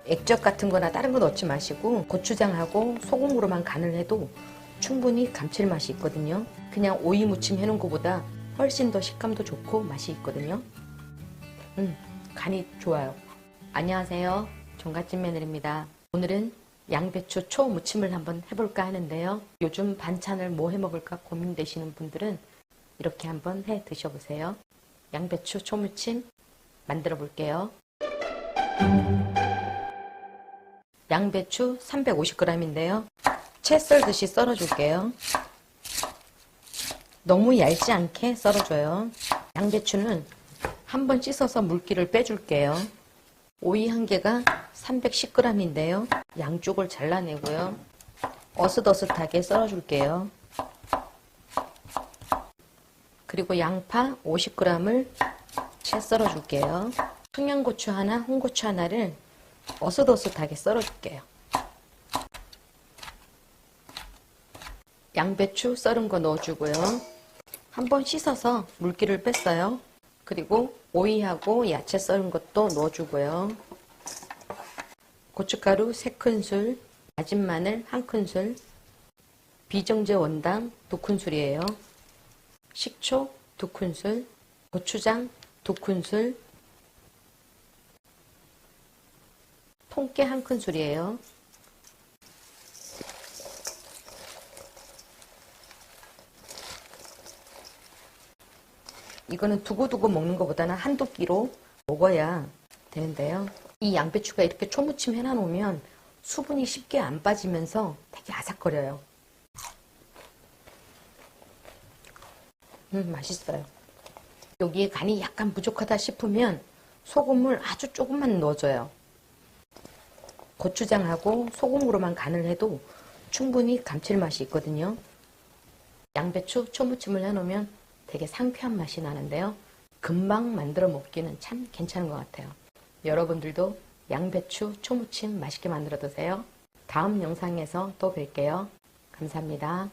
액젓 같은 거나 다른 거 넣지 마시고 고추장하고 소금으로만 간을 해도 충분히 감칠맛이 있거든요. 그냥 오이 무침 해놓은 것보다 훨씬 더 식감도 좋고 맛이 있거든요. 간이 좋아요. 안녕하세요. 종갓집 며느리입니다. 오늘은 양배추 초 무침을 한번 해볼까 하는데요. 요즘 반찬을 뭐 해먹을까 고민되시는 분들은 이렇게 한번 해 드셔보세요. 양배추 초 무침 만들어 볼게요. 양배추 350g인데요. 채 썰듯이 썰어줄게요. 너무 얇지 않게 썰어줘요. 양배추는 한번 씻어서 물기를 빼줄게요. 오이 한 개가 310g인데요. 양쪽을 잘라내고요. 어슷어슷하게 썰어줄게요. 그리고 양파 50g을 채 썰어줄게요. 청양고추 하나, 홍고추 하나를 어슷어슷하게 썰어줄게요. 양배추 썰은 거 넣어주고요. 한번 씻어서 물기를 뺐어요. 그리고 오이하고 야채 썰은 것도 넣어주고요. 고춧가루 3큰술, 다진 마늘 1큰술, 비정제 원당 2큰술이에요. 식초 2큰술, 고추장 2큰술, 통깨 1큰술이에요. 이거는 두고두고 먹는 것보다는 한두 끼로 먹어야 되는데요. 이 양배추가 이렇게 초무침 해놔놓으면 수분이 쉽게 안 빠지면서 되게 아삭거려요. 맛있어요. 여기에 간이 약간 부족하다 싶으면 소금을 아주 조금만 넣어줘요. 고추장하고 소금으로만 간을 해도 충분히 감칠맛이 있거든요. 양배추 초무침을 해놓으면 되게 상쾌한 맛이 나는데요. 금방 만들어 먹기는 참 괜찮은 것 같아요. 여러분들도 양배추 초무침 맛있게 만들어 드세요. 다음 영상에서 또 뵐게요. 감사합니다.